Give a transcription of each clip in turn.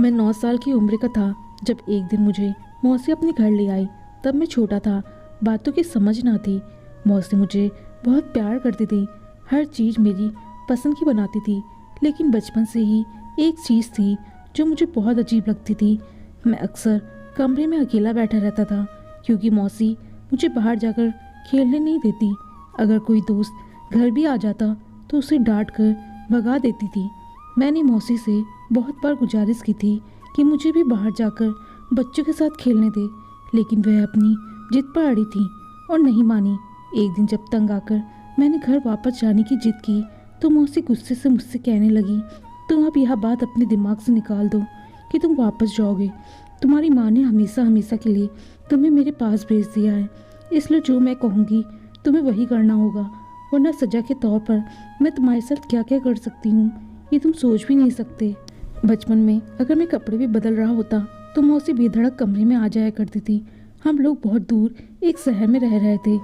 मैं 9 साल की उम्र का था जब एक दिन मुझे मौसी अपने घर ले आई। तब मैं छोटा था, बातों की समझ ना थी। मौसी मुझे बहुत प्यार करती थी, हर चीज़ मेरी पसंद की बनाती थी। लेकिन बचपन से ही एक चीज़ थी जो मुझे बहुत अजीब लगती थी। मैं अक्सर कमरे में अकेला बैठा रहता था क्योंकि मौसी मुझे बाहर जाकर खेलने नहीं देती। अगर कोई दोस्त घर भी आ जाता तो उसे डांट कर भगा देती थी। मैंने मौसी से बहुत बार गुजारिश की थी कि मुझे भी बाहर जाकर बच्चों के साथ खेलने दे, लेकिन वह अपनी जिद पर अड़ी थी और नहीं मानी। एक दिन जब तंग आकर मैंने घर वापस जाने की जिद की तो मौसी गुस्से से मुझसे कहने लगी, तुम अब यह बात अपने दिमाग से निकाल दो कि तुम वापस जाओगे। तुम्हारी माँ ने हमेशा हमेशा के लिए तुम्हें मेरे पास भेज दिया है, इसलिए जो मैं कहूँगी तुम्हें वही करना होगा, वरना सजा के तौर पर मैं तुम्हारे साथ क्या क्या कर सकती हूँ ये तुम सोच भी नहीं सकते। बचपन में अगर मैं कपड़े भी बदल रहा होता तो मौसी बेधड़क कमरे में आ जाया करती थी। हम लोग बहुत दूर एक शहर में रह रहे थे।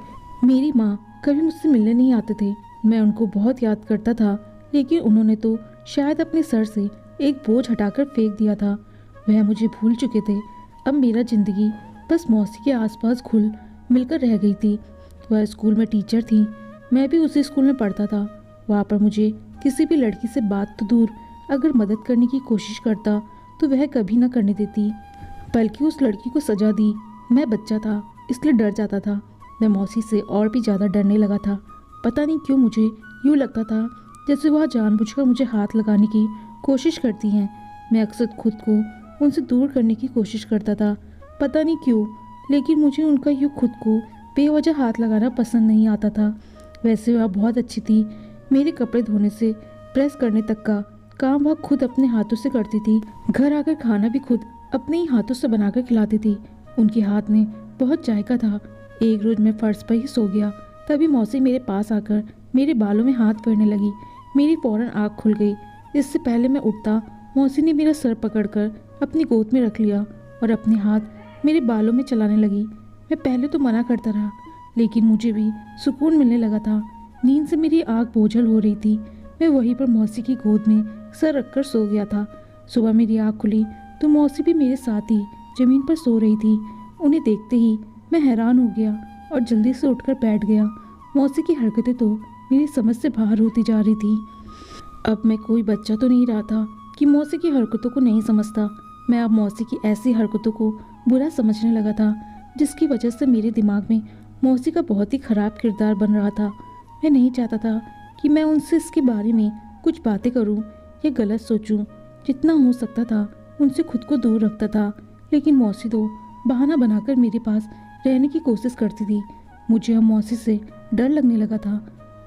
मेरी माँ कभी मुझसे मिलने नहीं आते थे। मैं उनको बहुत याद करता था, लेकिन उन्होंने तो शायद अपने सर से एक बोझ हटाकर फेंक दिया था। वह मुझे भूल चुके थे। अब मेरा जिंदगी बस मौसी के आसपास घुल मिलकर रह गई थी। वह स्कूल में टीचर थी, मैं भी उसी स्कूल में पढ़ता था। वहाँ पर मुझे किसी भी लड़की से बात तो दूर, अगर मदद करने की कोशिश करता तो वह कभी न करने देती, बल्कि उस लड़की को सजा दी। मैं बच्चा था इसलिए डर जाता था। मैं मौसी से और भी ज़्यादा डरने लगा था। पता नहीं क्यों मुझे यूँ लगता था जैसे वह जानबूझकर मुझे हाथ लगाने की कोशिश करती हैं। मैं अक्सर खुद को उनसे दूर करने की कोशिश करता था, पता नहीं क्यों, लेकिन मुझे उनका यूँ खुद को बेवजह हाथ लगाना पसंद नहीं आता था। वैसे वह बहुत अच्छी थी। मेरे कपड़े धोने से प्रेस करने तक का काम वह खुद अपने हाथों से करती थी। घर आकर खाना भी खुद अपने ही हाथों से बनाकर खिलाती थी। उनके हाथ में बहुत जायका था। एक रोज मैं फर्श पर ही सो गया, तभी मौसी मेरे पास आकर मेरे बालों में हाथ फेरने लगी। मेरी फौरन आँख खुल गई। इससे पहले मैं उठता, मौसी ने मेरा सर पकड़कर अपनी गोद में रख लिया और अपने हाथ मेरे बालों में चलाने लगी। मैं पहले तो मना करता रहा, लेकिन मुझे भी सुकून मिलने लगा था। नींद से मेरी आँख बोझल हो रही थी। मैं वहीं पर मौसी की गोद में सर रखकर सो गया था। सुबह मेरी आँख खुली तो मौसी भी मेरे साथ ही जमीन पर सो रही थी। उन्हें देखते ही मैं हैरान हो गया और जल्दी से उठकर बैठ गया। मौसी की हरकतें तो मेरी समझ से बाहर होती जा रही थी। अब मैं कोई बच्चा तो नहीं रहा था कि मौसी की हरकतों को नहीं समझता। मैं अब मौसी की ऐसी हरकतों को बुरा समझने लगा था, जिसकी वजह से मेरे दिमाग में मौसी का बहुत ही खराब किरदार बन रहा था। मैं नहीं चाहता था कि मैं उनसे इसके बारे में कुछ बातें करूं या गलत सोचूं। जितना हो सकता था उनसे खुद को दूर रखता था, लेकिन मौसी तो बहाना बनाकर मेरे पास रहने की कोशिश करती थी। मुझे अब मौसी से डर लगने लगा था।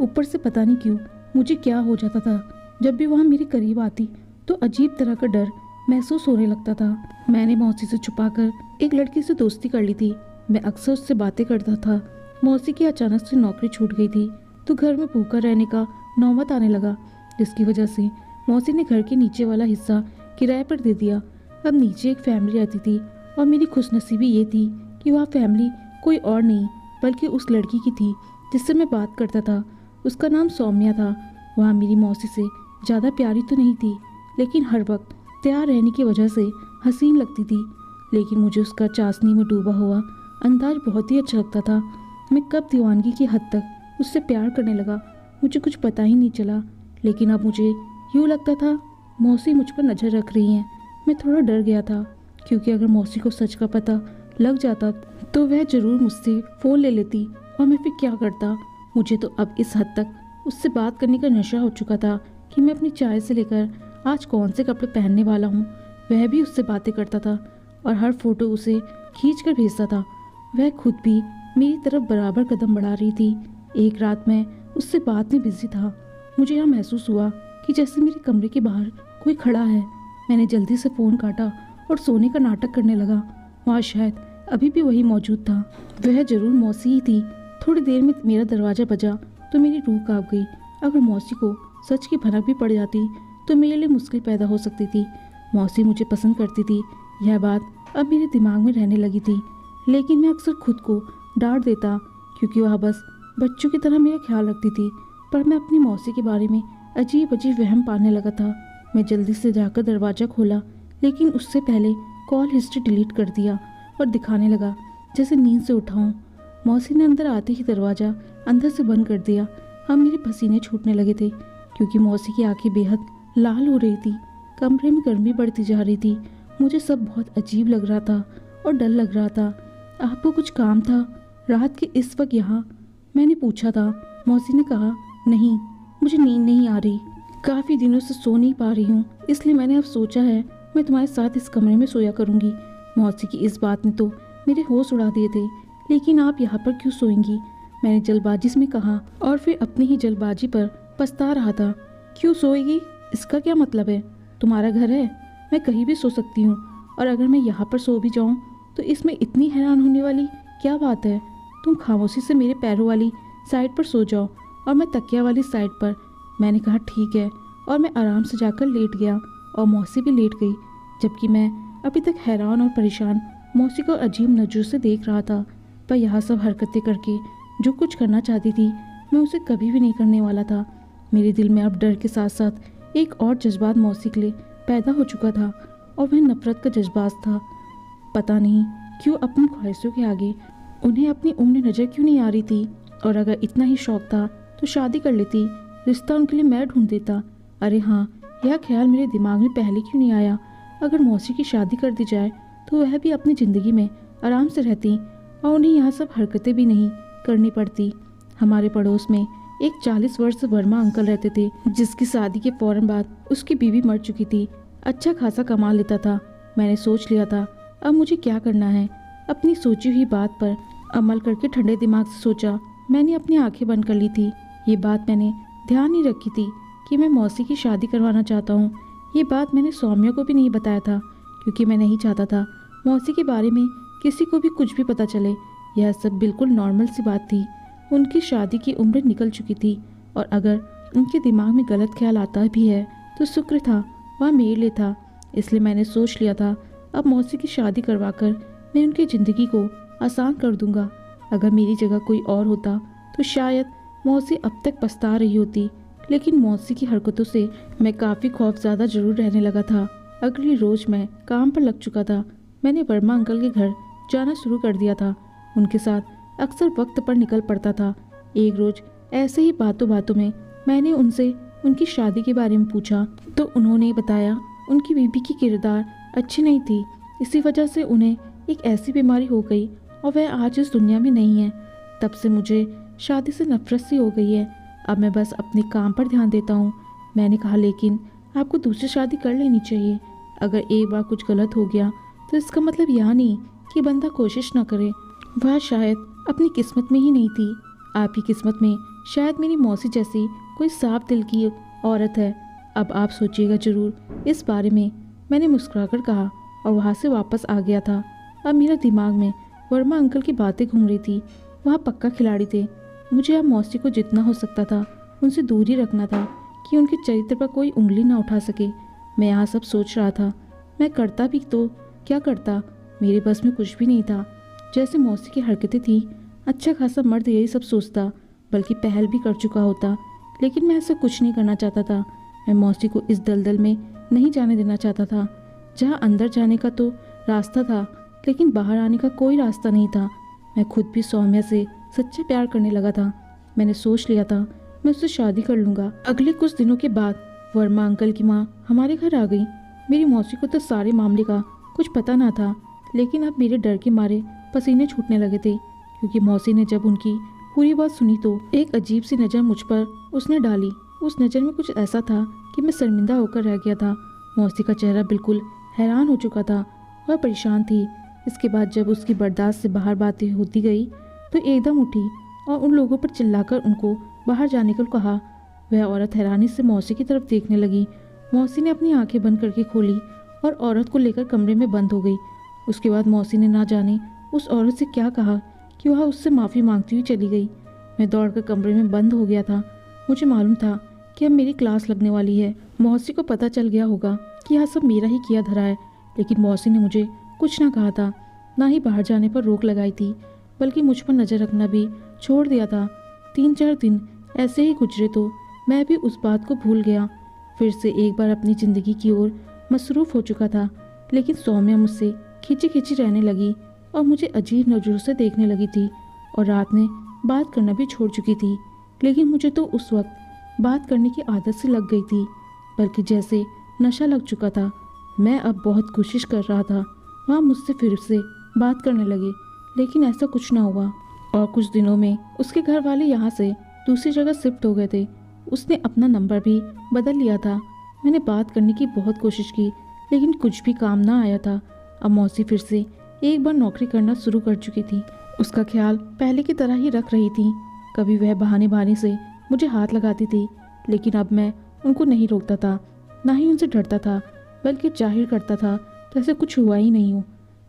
ऊपर से पता नहीं क्यों मुझे क्या हो जाता था, जब भी वहाँ मेरे करीब आती तो अजीब तरह का डर महसूस होने लगता था। मैंने मौसी से छुपाकर एक लड़की से दोस्ती कर ली थी। मैं अक्सर उससे बातें करता था। मौसी की अचानक से नौकरी छूट गई थी तो घर में भूखा रहने का नौबत आने लगा, जिसकी वजह से मौसी ने घर के नीचे वाला हिस्सा किराए पर दे दिया। अब नीचे एक फैमिली रहती थी और मेरी खुशनसीबी ये थी कि वह फैमिली कोई और नहीं बल्कि उस लड़की की थी जिससे मैं बात करता था। उसका नाम सौम्या था। वह मेरी मौसी से ज़्यादा प्यारी तो नहीं थी, लेकिन हर वक्त तैयार रहने की वजह से हसीन लगती थी। लेकिन मुझे उसका चाशनी में डूबा हुआ अंदाज बहुत ही अच्छा लगता था। मैं कब दीवानगी की हद तक उससे प्यार करने लगा मुझे कुछ पता ही नहीं चला। लेकिन अब मुझे यूँ लगता था मौसी मुझ पर नज़र रख रही हैं। मैं थोड़ा डर गया था, क्योंकि अगर मौसी को सच का पता लग जाता तो वह ज़रूर मुझसे फ़ोन ले लेती और मैं फिर क्या करता। मुझे तो अब इस हद तक उससे बात करने का नशा हो चुका था कि मैं अपनी चाय से लेकर आज कौन से कपड़े पहनने वाला हूँ वह भी उससे बातें करता था और हर फोटो उसे खींच कर भेजता था। वह खुद भी मेरी तरफ बराबर कदम बढ़ा रही थी। एक रात मैं उससे बात में बिजी था। मुझे यह महसूस हुआ कि जैसे मेरे कमरे के बाहर कोई खड़ा है। मैंने जल्दी से फ़ोन काटा और सोने का नाटक करने लगा। वहाँ शायद अभी भी वही मौजूद था। वह जरूर मौसी ही थी। थोड़ी देर में मेरा दरवाज़ा बजा तो मेरी रूह कांप गई। अगर मौसी को सच की भनक भी पड़ जाती तो मेरे लिए मुश्किल पैदा हो सकती थी। मौसी मुझे पसंद करती थी, यह बात अब मेरे दिमाग में रहने लगी थी। लेकिन मैं अक्सर खुद को डांट देता, क्योंकि वह बस बच्चों की तरह मेरा ख्याल रखती थी। पर मैं अपनी मौसी के बारे में अजीब अजीब वहम पाने लगा था। मैं जल्दी से जाकर दरवाज़ा खोला, लेकिन उससे पहले कॉल हिस्ट्री डिलीट कर दिया और दिखाने लगा जैसे नींद से उठा हूँ। मौसी ने अंदर आते ही दरवाज़ा अंदर से बंद कर दिया। अब मेरे पसीने छूटने लगे थे क्योंकि मौसी की आंखें बेहद लाल हो रही थी। कमरे में गर्मी बढ़ती जा रही थी। मुझे सब बहुत अजीब लग रहा था और डर लग रहा था। आपको कुछ काम था रात के इस वक्त यहाँ? मैंने पूछा था। मौसी ने कहा, नहीं, मुझे नींद नहीं आ रही। काफ़ी दिनों से सो नहीं पा रही हूँ, इसलिए मैंने अब सोचा है मैं तुम्हारे साथ इस कमरे में सोया करूँगी। मौसी की इस बात ने तो मेरे होश उड़ा दिए थे। लेकिन आप यहाँ पर क्यों सोएंगी? मैंने जल्दबाजी में कहा और फिर अपनी ही जल्दबाजी पर पछता रहा था। क्यों सोएगी? इसका क्या मतलब है? तुम्हारा घर है, मैं कहीं भी सो सकती हूँ। और अगर मैं यहाँ पर सो भी जाऊँ तो इसमें इतनी हैरान होने वाली क्या बात है? तुम खामोशी से मेरे पैरों वाली साइड पर सो जाओ और मैं तकिया वाली साइड पर। मैंने कहा ठीक है, और मैं आराम से जाकर लेट गया और मौसी भी लेट गई, जबकि मैं अभी तक हैरान और परेशान मौसी को अजीब नज़रों से देख रहा था। पर यह सब हरकतें करके जो कुछ करना चाहती थी मैं उसे कभी भी नहीं करने वाला था। मेरे दिल में अब डर के साथ साथ एक और जज्बात मौसी के लिए पैदा हो चुका था और वह नफरत का जज्बात था। पता नहीं क्यों अपनी ख्वाहिशों के आगे उन्हें अपनी उम्र नज़र क्यों नहीं आ रही थी। और अगर इतना ही शौक था तो शादी कर लेती, रिश्ता उनके लिए मैं ढूंढ देता। अरे हाँ, यह ख्याल मेरे दिमाग में पहले क्यों नहीं आया? अगर मौसी की शादी कर दी जाए तो वह भी अपनी ज़िंदगी में आराम से रहती और उन्हें यह सब हरकतें भी नहीं करनी पड़ती। हमारे पड़ोस में एक 40 वर्ष वर्मा अंकल रहते थे, जिसकी शादी के फौरन बाद उसकी बीवी मर चुकी थी। अच्छा खासा कमा लेता था। मैंने सोच लिया था अब मुझे क्या करना है। अपनी सोची हुई बात पर अमल करके ठंडे दिमाग से सोचा। मैंने अपनी आंखें बंद कर ली थी। ये बात मैंने ध्यान नहीं रखी थी कि मैं मौसी की शादी करवाना चाहता हूँ। ये बात मैंने सौम्या को भी नहीं बताया था क्योंकि मैं नहीं चाहता था मौसी के बारे में किसी को भी कुछ भी पता चले। यह सब बिल्कुल नॉर्मल सी बात थी। उनकी शादी की उम्र निकल चुकी थी और अगर उनके दिमाग में गलत ख्याल आता भी है तो शुक्र था वह मेरे लिए था। इसलिए मैंने सोच लिया था अब मौसी की शादी करवाकर मैं उनकी ज़िंदगी को आसान कर दूंगा। अगर मेरी जगह कोई और होता तो शायद मौसी अब तक पछता रही होती। लेकिन मौसी की हरकतों से मैं काफ़ी खौफज़दा जरूर रहने लगा था। अगली रोज़ मैं काम पर लग चुका था। मैंने वर्मा अंकल के घर जाना शुरू कर दिया था। उनके साथ अक्सर वक्त पर निकल पड़ता था। एक रोज़ ऐसे ही बातों बातों में मैंने उनसे उनकी शादी के बारे में पूछा तो उन्होंने बताया उनकी बीवी की किरदार अच्छी नहीं थी। इसी वजह से उन्हें एक ऐसी बीमारी हो गई और वह आज इस दुनिया में नहीं है। तब से मुझे शादी से नफरत सी हो गई है। अब मैं बस अपने काम पर ध्यान देता हूँ। मैंने कहा, लेकिन आपको दूसरी शादी कर लेनी चाहिए। अगर एक बार कुछ गलत हो गया तो इसका मतलब यह नहीं कि बंदा कोशिश ना करे। वह शायद अपनी किस्मत में ही नहीं थी। आपकी किस्मत में शायद मेरी मौसी जैसी कोई साफ दिल की औरत है। अब आप सोचिएगा ज़रूर इस बारे में। मैंने मुस्कुराकर कहा और वहाँ से वापस आ गया था। अब मेरा दिमाग में वर्मा अंकल की बातें घूम रही थी। वह पक्का खिलाड़ी थे। मुझे अब मौसी को जितना हो सकता था उनसे दूर ही रखना था कि उनके चरित्र पर कोई उंगली ना उठा सके। मैं यहाँ सब सोच रहा था। मैं करता भी तो क्या करता, मेरे बस में कुछ भी नहीं था। जैसे मौसी की हरकतें थी, अच्छा खासा मर्द यही सब सोचता, बल्कि पहल भी कर चुका होता। लेकिन मैं ऐसा कुछ नहीं करना चाहता था। मैं मौसी को इस दलदल में नहीं जाने देना चाहता था जहाँ अंदर जाने का तो रास्ता था लेकिन बाहर आने का कोई रास्ता नहीं था। मैं खुद भी सौम्या से सच्चा प्यार करने लगा था। मैंने सोच लिया था मैं उससे शादी कर लूँगा। अगले कुछ दिनों के बाद वर्मा अंकल की माँ हमारे घर आ गई। मेरी मौसी को तो सारे मामले का कुछ पता ना था, लेकिन अब मेरे डर के मारे पसीने छूटने लगे थे क्योंकि मौसी ने जब उनकी पूरी बात सुनी तो एक अजीब सी नज़र मुझ पर उसने डाली। उस नज़र में कुछ ऐसा था कि मैं शर्मिंदा होकर रह गया था। मौसी का चेहरा बिल्कुल हैरान हो चुका था। वह परेशान थी। इसके बाद जब उसकी बर्दाश्त से बाहर बातें होती गई तो एकदम उठी और उन लोगों पर चिल्लाकर उनको बाहर जाने को कहा। वह औरत हैरानी से मौसी की तरफ देखने लगी। मौसी ने अपनी आंखें बंद करके खोली और औरत को लेकर कमरे में बंद हो गई। उसके बाद मौसी ने ना जाने उस औरत से क्या कहा कि वह उससे माफ़ी मांगती हुई चली गई। मैं दौड़कर कमरे में बंद हो गया था। मुझे मालूम था कि अब मेरी क्लास लगने वाली है। मौसी को पता चल गया होगा कि यह सब मेरा ही किया धरा है, लेकिन मौसी ने मुझे कुछ ना कहा था, ना ही बाहर जाने पर रोक लगाई थी, बल्कि मुझ पर नज़र रखना भी छोड़ दिया था। 3-4 दिन ऐसे ही गुजरे तो मैं भी उस बात को भूल गया। फिर से एक बार अपनी ज़िंदगी की ओर मसरूफ़ हो चुका था। लेकिन सौम्या मुझसे खींची खींची रहने लगी और मुझे अजीब नज़रों से देखने लगी थी और रात में बात करना भी छोड़ चुकी थी। लेकिन मुझे तो उस वक्त बात करने की आदत सी लग गई थी, बल्कि जैसे नशा लग चुका था। मैं अब बहुत कोशिश कर रहा था वहाँ मुझसे फिर से बात करने लगे, लेकिन ऐसा कुछ ना हुआ। और कुछ दिनों में उसके घर वाले यहाँ से दूसरी जगह शिफ्ट हो गए थे। उसने अपना नंबर भी बदल लिया था। मैंने बात करने की बहुत कोशिश की, लेकिन कुछ भी काम ना आया था। अब मौसी फिर से एक बार नौकरी करना शुरू कर चुकी थी। उसका ख्याल पहले की तरह ही रख रही थी। कभी वह बहाने बहाने से मुझे हाथ लगाती थी, लेकिन अब मैं उनको नहीं रोकता था, ना ही उनसे डरता था, बल्कि जाहिर करता था जैसे कुछ हुआ ही नहीं हो।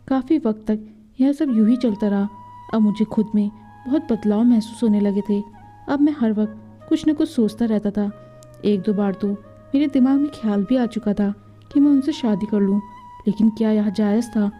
काफ़ी वक्त तक यह सब यूं ही चलता रहा। अब मुझे खुद में बहुत बदलाव महसूस होने लगे थे। अब मैं हर वक्त कुछ न कुछ सोचता रहता था। एक दो बार तो मेरे दिमाग में ख्याल भी आ चुका था कि मैं उनसे शादी कर लूं, लेकिन क्या यह जायज़ था?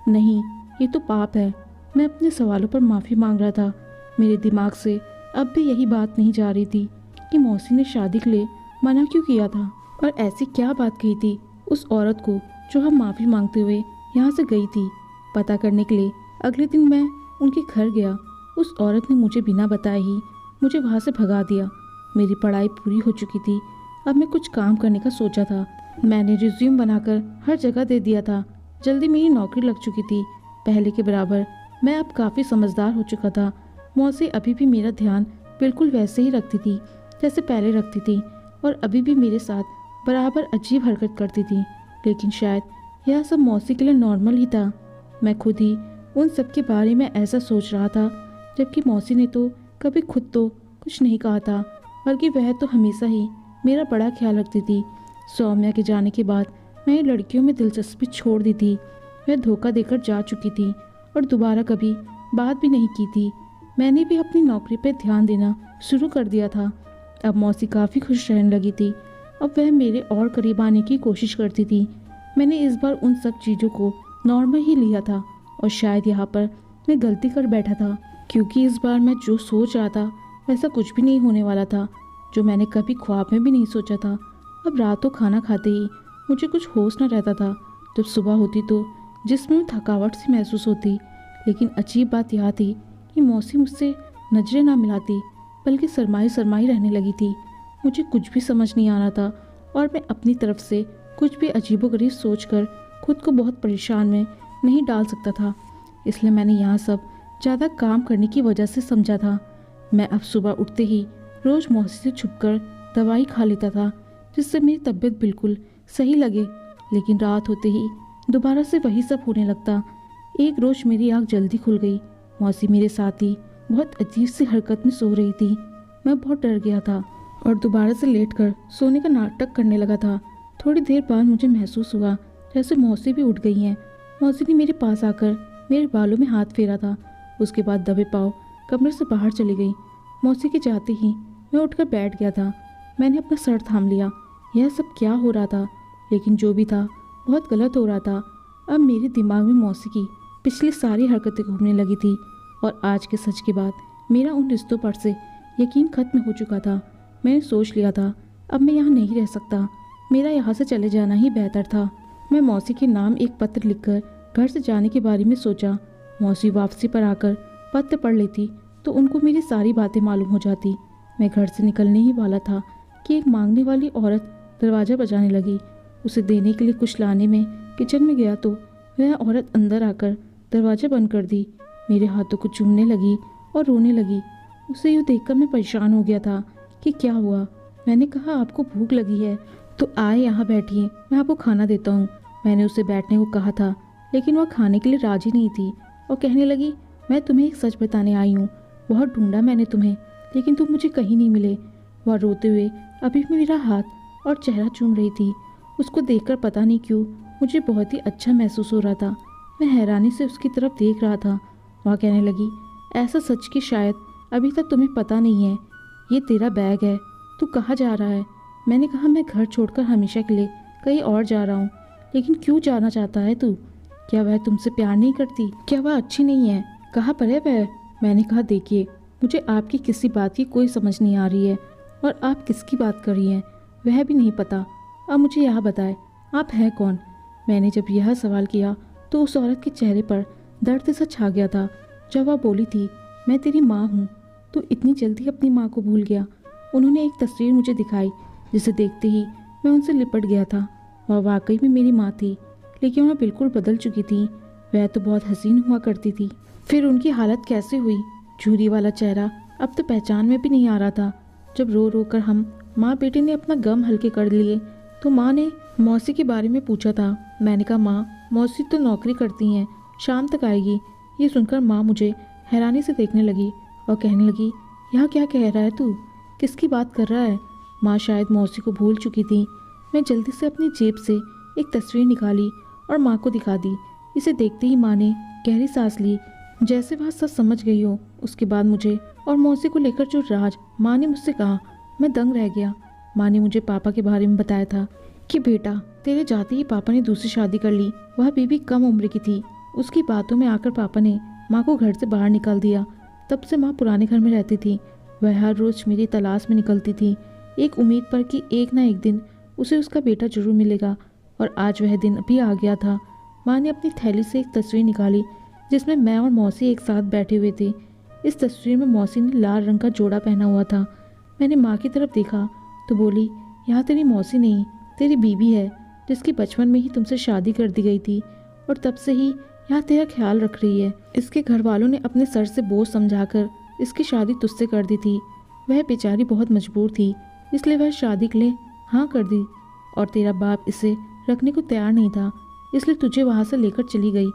नहीं, ये तो पाप है। मैं अपने सवालों पर माफ़ी मांग रहा था। मेरे दिमाग से अब भी यही बात नहीं जा रही थी कि मौसी ने शादी के लिए मना क्यों किया था, और ऐसी क्या बात कही थी उस औरत को जो हम माफ़ी मांगते हुए यहाँ से गई थी। पता करने के लिए अगले दिन मैं उनके घर गया। उस औरत ने मुझे बिना बताए ही मुझे वहाँ से भगा दिया। मेरी पढ़ाई पूरी हो चुकी थी। अब मैं कुछ काम करने का सोचा था। मैंने रिज्यूम बनाकर हर जगह दे दिया था। जल्दी मेरी नौकरी लग चुकी थी। पहले के बराबर मैं अब काफ़ी समझदार हो चुका था। मौसी अभी भी मेरा ध्यान बिल्कुल वैसे ही रखती थी जैसे पहले रखती थी, और अभी भी मेरे साथ बराबर अजीब हरकत करती थी। लेकिन शायद यह सब मौसी के लिए नॉर्मल ही था। मैं खुद ही उन सब के बारे में ऐसा सोच रहा था, जबकि मौसी ने तो कभी खुद तो कुछ नहीं कहा था, बल्कि वह तो हमेशा ही मेरा बड़ा ख्याल रखती थी। सौम्या के जाने के बाद मैंने लड़कियों में दिलचस्पी छोड़ दी थी। वह धोखा देकर जा चुकी थी और दोबारा कभी बात भी नहीं की थी। मैंने भी अपनी नौकरी पर ध्यान देना शुरू कर दिया था। अब मौसी काफ़ी खुश रहने लगी थी। अब वह मेरे और करीब आने की कोशिश करती थी। मैंने इस बार उन सब चीज़ों को नॉर्मल ही लिया था, और शायद यहाँ पर मैं गलती कर बैठा था, क्योंकि इस बार मैं जो सोच रहा था वैसा कुछ भी नहीं होने वाला था, जो मैंने कभी ख्वाब में भी नहीं सोचा था। अब रात को खाना खाते ही मुझे कुछ होश न रहता था। जब सुबह होती तो जिस्म में थकावट सी महसूस होती। लेकिन अजीब बात यह थी कि मौसी मुझसे नजरें ना मिलाती, बल्कि शर्माई शर्माई रहने लगी थी। मुझे कुछ भी समझ नहीं आ रहा था, और मैं अपनी तरफ से कुछ भी अजीबोगरीब सोचकर खुद को बहुत परेशान में नहीं डाल सकता था। इसलिए मैंने यहाँ सब ज़्यादा काम करने की वजह से समझा था। मैं अब सुबह उठते ही रोज़ मौसी से छुपकर दवाई खा लेता था, जिससे मेरी तबीयत बिल्कुल सही लगे। लेकिन रात होते ही दोबारा से वही सब होने लगता। एक रोज़ मेरी आँख जल्दी खुल गई। मौसी मेरे साथ ही बहुत अजीब सी हरकत में सो रही थी। मैं बहुत डर गया था और दोबारा से लेटकर सोने का नाटक करने लगा था। थोड़ी देर बाद मुझे महसूस हुआ जैसे मौसी भी उठ गई हैं। मौसी ने मेरे पास आकर मेरे बालों में हाथ फेरा था। उसके बाद दबे पाँव कमरे से बाहर चली गई। मौसी के जाते ही मैं उठकर बैठ गया था। मैंने अपना सर थाम लिया। यह सब क्या हो रहा था? लेकिन जो भी था बहुत गलत हो रहा था। अब मेरे दिमाग में मौसी की पिछली सारी हरकतें घूमने लगी थी, और आज के सच के बाद मेरा उन रिश्तों पर से यकीन खत्म हो चुका था। मैंने सोच लिया था अब मैं यहाँ नहीं रह सकता। मेरा यहाँ से चले जाना ही बेहतर था। मैं मौसी के नाम एक पत्र लिखकर घर से जाने के बारे में सोचा। मौसी वापसी पर आकर पत्र पढ़ लेती तो उनको मेरी सारी बातें मालूम हो जाती। मैं घर से निकलने ही वाला था कि एक मांगने वाली औरत दरवाज़ा बजाने लगी। उसे देने के लिए कुछ लाने में किचन में गया तो वह औरत अंदर आकर दरवाज़ा बंद कर दी। मेरे हाथों को चूमने लगी और रोने लगी। उसे यूँ देखकर मैं परेशान हो गया था कि क्या हुआ। मैंने कहा आपको भूख लगी है तो आए यहाँ बैठिए, मैं आपको खाना देता हूँ। मैंने उसे बैठने को कहा था, लेकिन वह खाने के लिए राजी नहीं थी और कहने लगी मैं तुम्हें एक सच बताने आई हूँ। बहुत ढूंढा मैंने तुम्हें, लेकिन तुम मुझे कहीं नहीं मिले। वह रोते हुए अभी भी मेरा हाथ और चेहरा चूम रही थी। उसको देखकर पता नहीं क्यों मुझे बहुत ही अच्छा महसूस हो रहा था। मैं हैरानी से उसकी तरफ देख रहा था। वह कहने लगी ऐसा सच कि शायद अभी तक तुम्हें पता नहीं है। ये तेरा बैग है, तू कहाँ जा रहा है? मैंने कहा मैं घर छोड़कर हमेशा के लिए कहीं और जा रहा हूँ। लेकिन क्यों जाना चाहता है तू? क्या वह तुमसे प्यार नहीं करती? क्या वह अच्छी नहीं है? कहाँ पर है वह? मैंने कहा देखिए, मुझे आपकी किसी बात की कोई समझ नहीं आ रही है, और आप किसकी बात कर रही हैं वह भी नहीं पता। अब मुझे यह बताएं आप हैं कौन? मैंने जब यह सवाल किया तो उस औरत के चेहरे पर दर्द सा छा गया था। जब वह बोली थी, मैं तेरी माँ हूँ, तो इतनी जल्दी अपनी माँ को भूल गया। उन्होंने एक तस्वीर मुझे दिखाई जिसे देखते ही मैं उनसे लिपट गया था। वह वाकई में मेरी माँ थी, लेकिन वह बिल्कुल बदल चुकी थी। वह तो बहुत हसीन हुआ करती थी। फिर उनकी हालत कैसे हुई? झुर्री वाला चेहरा अब तो पहचान में भी नहीं आ रहा था। जब रो रो कर हम माँ बेटे ने अपना गम हल्के कर लिए तो माँ ने मौसी के बारे में पूछा था। मैंने कहा, माँ मौसी तो नौकरी करती हैं, शाम तक आएगी। ये सुनकर माँ मुझे हैरानी से देखने लगी और कहने लगी, यह क्या कह रहा है तू? किसकी बात कर रहा है? माँ शायद मौसी को भूल चुकी थी। मैं जल्दी से अपनी जेब से एक तस्वीर निकाली और माँ को दिखा दी। इसे देखते ही माँ ने गहरी सांस ली, जैसे वह सब समझ गई हो। उसके बाद मुझे और मौसी को लेकर जो राज माँ ने मुझसे कहा, मैं दंग रह गया। माँ ने मुझे पापा के बारे में बताया था कि बेटा, तेरे जाते ही पापा ने दूसरी शादी कर ली। वह बीवी कम उम्र की थी। उसकी बातों में आकर पापा ने माँ को घर से बाहर निकाल दिया। तब से माँ पुराने घर में रहती थी। वह हर रोज़ मेरी तलाश में निकलती थी, एक उम्मीद पर कि एक ना एक दिन उसे उसका बेटा जरूर मिलेगा। और आज वह दिन अभी आ गया था। माँ ने अपनी थैली से एक तस्वीर निकाली जिसमें मैं और मौसी एक साथ बैठे हुए थे। इस तस्वीर में मौसी ने लाल रंग का जोड़ा पहना हुआ था। मैंने माँ की तरफ देखा तो बोली, यहाँ तेरी मौसी नहीं, तेरी बीवी है, जिसकी बचपन में ही तुमसे शादी कर दी गई थी और तब से ही यहाँ तेरा ख्याल रख रही है। इसके घर वालों ने अपने सर से बोझ समझाकर इसकी शादी तुझसे कर दी थी। वह बेचारी बहुत मजबूर थी, इसलिए वह शादी के लिए हाँ कर दी। और तेरा बाप इसे रखने को तैयार नहीं था, इसलिए तुझे वहाँ से लेकर चली गई।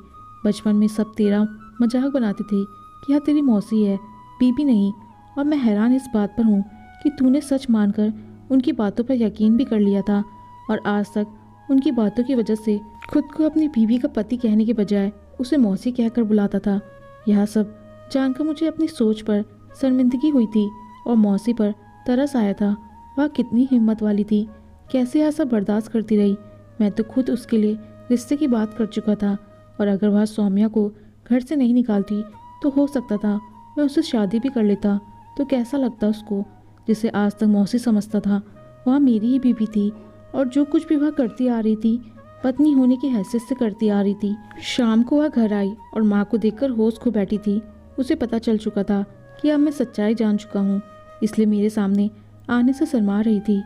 बचपन में सब तेरा मजाक बनाते थे कि यह तेरी मौसी है, बीबी नहीं। और मैं हैरान इस बात पर हूँ कि तूने सच मानकर उनकी बातों पर यकीन भी कर लिया था और आज तक उनकी बातों की वजह से खुद को अपनी बीवी का पति कहने के बजाय उसे मौसी कहकर बुलाता था। यह सब जानकर मुझे अपनी सोच पर शर्मिंदगी हुई थी और मौसी पर तरस आया था। वह कितनी हिम्मत वाली थी, कैसे यह सब बर्दाश्त करती रही। मैं तो खुद उसके लिए रिश्ते की बात कर चुका था और अगर वह सौम्या को घर से नहीं निकालती तो हो सकता था मैं उससे शादी भी कर लेता। तो कैसा लगता उसको, जिसे आज तक मौसी समझता था। वह मेरी ही बीवी थी और जो कुछ भी वह करती आ रही थी पत्नी होने की हैसियत से करती आ रही थी। शाम को वह घर आई और माँ को देखकर होश खो बैठी थी। उसे पता चल चुका था कि अब मैं सच्चाई जान चुका हूँ, इसलिए मेरे सामने आने से शर्मा रही थी।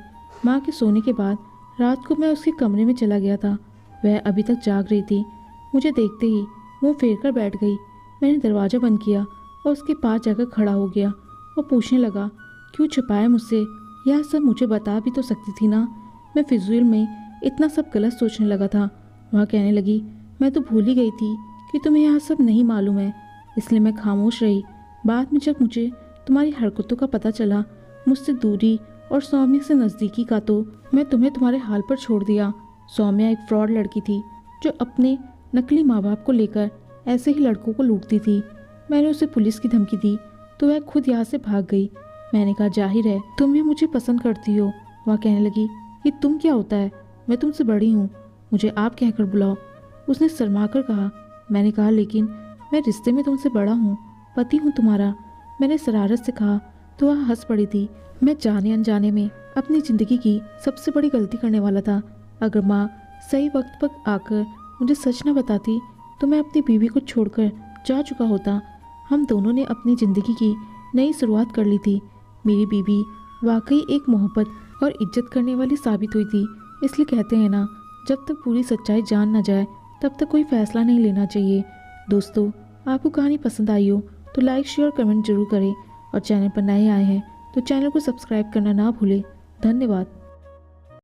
माँ के सोने के बाद रात को मैं उसके कमरे में चला गया था। वह अभी तक जाग रही थी। मुझे देखते ही मुंह फेर कर बैठ गई। मैंने दरवाज़ा बंद किया और उसके पास जाकर खड़ा हो गया और पूछने लगा, क्यों छुपाया मुझसे? यह सब मुझे बता भी तो सकती थी ना। मैं फिजूल में इतना सब गलत सोचने लगा था। वह कहने लगी, मैं तो भूल ही गई थी कि तुम्हें यह सब नहीं मालूम है, इसलिए मैं खामोश रही। बाद में जब मुझे तुम्हारी हरकतों का पता चला, मुझसे दूरी और सौम्या से नज़दीकी का, तो मैं तुम्हें तुम्हारे हाल पर छोड़ दिया। सौम्या एक फ्रॉड लड़की थी जो अपने नकली माँ बाप को लेकर ऐसे ही लड़कों को लूटती थी। मैंने उसे पुलिस की धमकी दी तो वह खुद यहाँ से भाग गई। मैंने कहा, जाहिर है तुम भी मुझे पसंद करती हो। वह कहने लगी, कि तुम क्या होता है, मैं तुमसे बड़ी हूँ, मुझे आप कहकर बुलाओ। उसने शर्मा कर कहा। मैंने कहा, लेकिन मैं रिश्ते में तुमसे बड़ा हूँ, पति हूँ तुम्हारा। मैंने शरारत से कहा तो वह हंस पड़ी थी। मैं जाने अनजाने में अपनी ज़िंदगी की सबसे बड़ी गलती करने वाला था। अगर माँ सही वक्त पर आकर मुझे सच न बताती तो मैं अपनी बीवी को छोड़कर जा चुका होता। हम दोनों ने अपनी ज़िंदगी की नई शुरुआत कर ली थी। मेरी बीवी वाकई एक मोहब्बत और इज्जत करने वाली साबित हुई थी। इसलिए कहते हैं ना, जब तक पूरी सच्चाई जान ना जाए तब तक कोई फैसला नहीं लेना चाहिए। दोस्तों, आपको कहानी पसंद आई हो तो लाइक, शेयर, कमेंट जरूर करें और चैनल पर नए आए हैं तो चैनल को सब्सक्राइब करना ना भूलें। धन्यवाद।